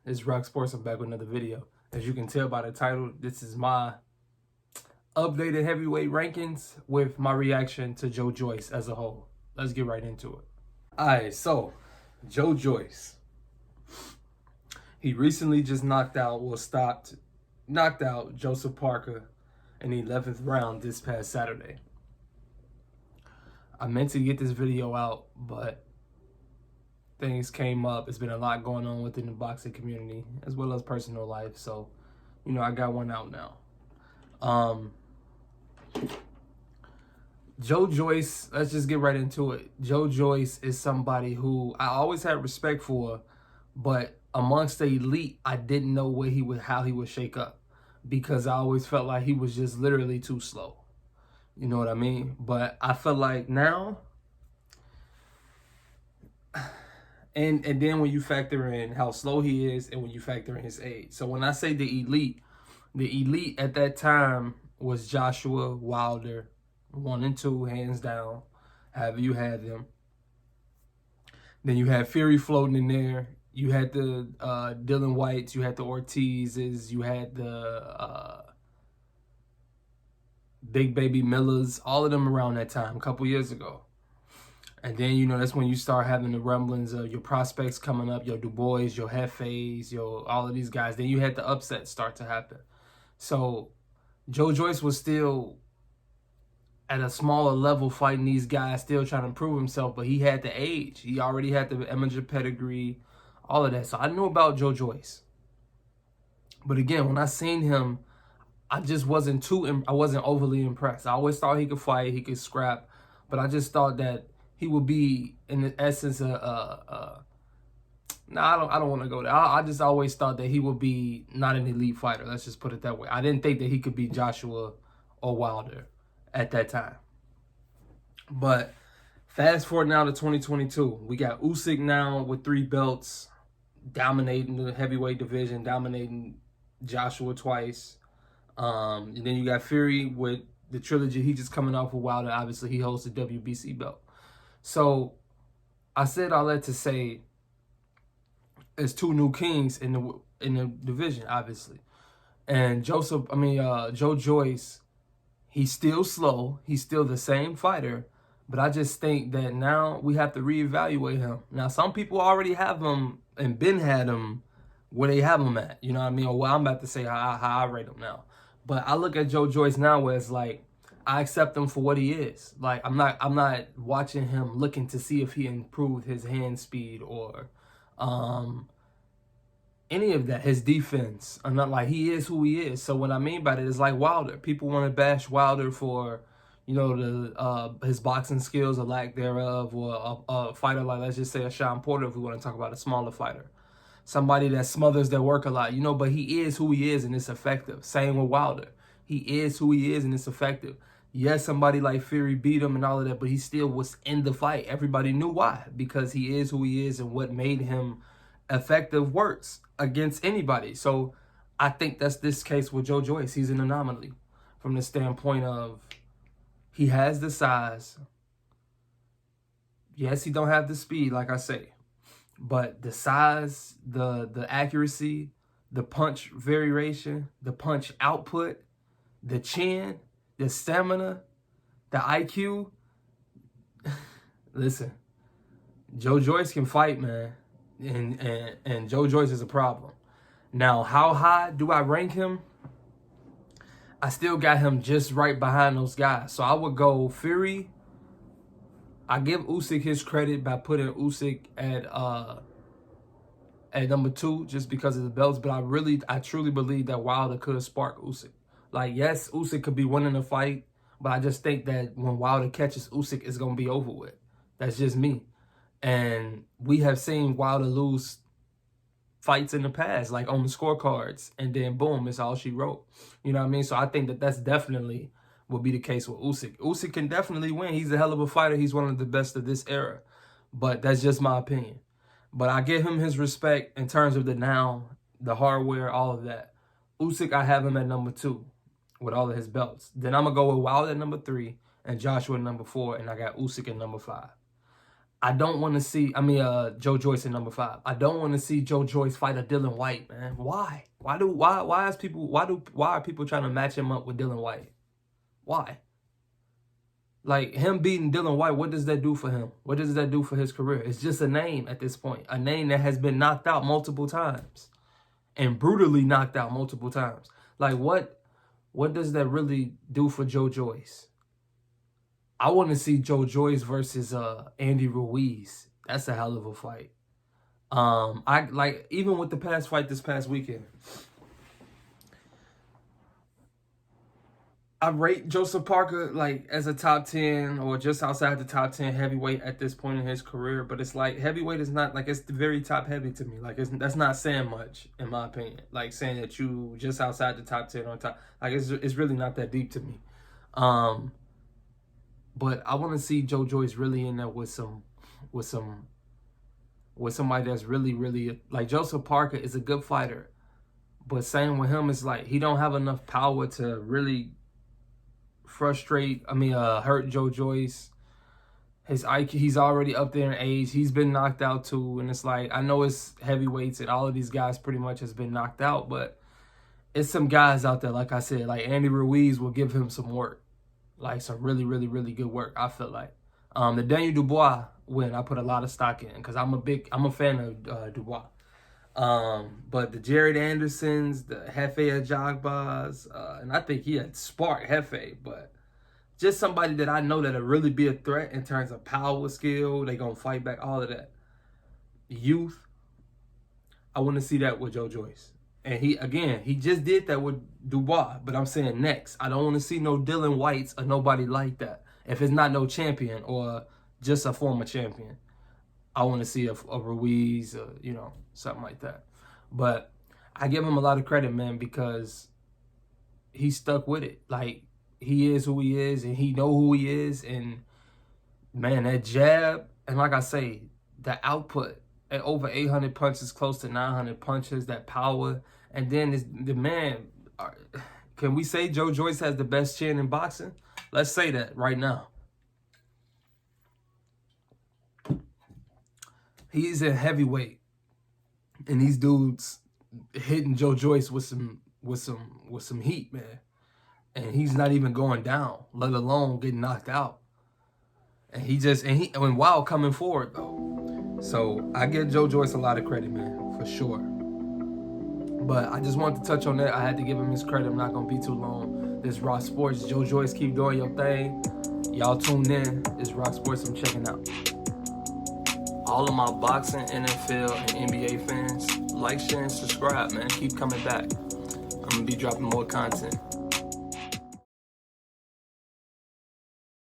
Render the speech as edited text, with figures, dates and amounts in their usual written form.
It's RocSports. I'm back with another video. As you can tell by the title, this is my updated heavyweight rankings with my reaction to Joe Joyce as a whole. Let's get right into it. Alright, so Joe Joyce. He recently just knocked out Joseph Parker in the 11th round this past Saturday. I meant to get this video out, but things came up. It's been a lot going on within the boxing community as well as personal life. So, I got one out now. Joe Joyce, let's just get right into it. Joe Joyce is somebody who I always had respect for, but amongst the elite, I didn't know how he would shake up, because I always felt like he was just literally too slow. You know what I mean? But I feel like now, and then when you factor in how slow he is and when you factor in his age. So when I say the elite at that time was Joshua, Wilder, 1 and 2, hands down, however you had them. Then you had Fury floating in there. You had the Dillianwhytes, you had the Ortizes, you had the Big Baby Millers, all of them around that time, a couple years ago. And then, that's when you start having the rumblings of your prospects coming up, your Du Bois, your Hefes, all of these guys. Then you had the upsets start to happen. So Joe Joyce was still at a smaller level fighting these guys, still trying to prove himself, but he had the age. He already had the amateur pedigree, all of that. So I knew about Joe Joyce. But again, when I seen him, I just wasn't overly impressed. I always thought he could fight, he could scrap, but I just thought that he would be, in the essence, no, I don't want to go there. I just always thought that he would be not an elite fighter. Let's just put it that way. I didn't think that he could be Joshua or Wilder at that time. But fast forward now to 2022. We got Usyk now with 3 belts, dominating the heavyweight division, dominating Joshua twice. And then you got Fury with the trilogy. He just coming off with Wilder. Obviously, he holds the WBC belt. So I said all that to say, there's 2 new kings in the division, obviously. And Joe Joyce, he's still slow. He's still the same fighter. But I just think that now we have to reevaluate him. Now, some people already have him and had him where they have him at. You know what I mean? Or I'm about to say how I rate him now. But I look at Joe Joyce now where it's like, I accept him for what he is. Like, I'm not watching him looking to see if he improved his hand speed or any of that, his defense. I'm not like, he is who he is. So what I mean by that is like Wilder. People want to bash Wilder for, his boxing skills or lack thereof, or a fighter like, let's just say, a Sean Porter, if we want to talk about a smaller fighter. Somebody that smothers their work a lot, but he is who he is and it's effective. Same with Wilder. He is who he is and it's effective. Yes, somebody like Fury beat him and all of that, but he still was in the fight. Everybody knew why, because he is who he is, and what made him effective works against anybody. So I think that's this case with Joe Joyce. He's an anomaly from the standpoint of he has the size. Yes, he don't have the speed, like I say. But the size, the accuracy, the punch variation, the punch output, the chin, the stamina, the IQ. Listen, Joe Joyce can fight, man. And Joe Joyce is a problem. Now, how high do I rank him? I still got him just right behind those guys. So I would go Fury. I give Usyk his credit by putting Usyk at number 2 just because of the belts, but I truly believe that Wilder could spark Usyk. Like, yes, Usyk could be winning the fight, but I just think that when Wilder catches Usyk, it's going to be over with. That's just me. And we have seen Wilder lose fights in the past, like on the scorecards, and then boom, it's all she wrote. You know what I mean? So I think that that's definitely will be the case with Usyk. Usyk can definitely win. He's a hell of a fighter. He's one of the best of this era. But that's just my opinion. But I give him his respect in terms of the hardware, all of that. Usyk, I have him at number 2 with all of his belts. Then I'm going to go with Wilder at number 3 and Joshua at number 4, and I got Usyk at number 5. I don't want to see, Joe Joyce at number 5. I don't want to see Joe Joyce fight a Dillianwhyte, man. Why? Why are people trying to match him up with Dillianwhyte? Why? Like, him beating Dillianwhyte, what does that do for him? What does that do for his career? It's just a name at this point. A name that has been knocked out multiple times. And brutally knocked out multiple times. Like, what does that really do for Joe Joyce? I want to see Joe Joyce versus Andy Ruiz. That's a hell of a fight. I like, even with the past fight this past weekend, I rate Joseph Parker like as a top 10 or just outside the top 10 heavyweight at this point in his career. But it's like, heavyweight is not, like, it's very top heavy to me. Like, that's not saying much, in my opinion. Like, saying that you just outside the top 10 on top, like, it's really not that deep to me. But I want to see Joe Joyce really in there with somebody that's really, like, Joseph Parker is a good fighter, but same with him is like, he don't have enough power to really hurt Joe Joyce. His IQ, he's already up there in age. He's been knocked out too, and it's like, I know it's heavyweights and all of these guys pretty much has been knocked out, but it's some guys out there, like I said, like Andy Ruiz will give him some work. Like, some really good work, I feel like. The Daniel Dubois win, I put a lot of stock in because I'm a fan of Dubois. But the Jaredandersons, the Hefe Ajagbas, and I think he had sparked Hefe, but just somebody that I know that'll really be a threat in terms of power, skill, they gonna fight back, all of that. Youth, I want to see that with Joe Joyce. And he just did that with Dubois, but I'm saying next. I don't want to see no Dillianwhytes or nobody like that. If it's not no champion or just a former champion, I want to see a Ruiz, or, something like that. But I give him a lot of credit, man, because he stuck with it. Like, he is who he is, and he know who he is. And, man, that jab, and like I say, the output at over 800 punches, close to 900 punches, that power. And then the man, can we say Joe Joyce has the best chin in boxing? Let's say that right now. He's a heavyweight, and these dudes hitting Joe Joyce with some heat, man. And he's not even going down, let alone getting knocked out. And while coming forward though. So I give Joe Joyce a lot of credit, man, for sure. But I just wanted to touch on that. I had to give him his credit. I'm not gonna be too long. This RocSports, Joe Joyce, keep doing your thing. Y'all tune in. It's RocSports I'm checking out. All of my boxing, NFL, and NBA fans, like, share, and subscribe, man. Keep coming back. I'm gonna be dropping more content.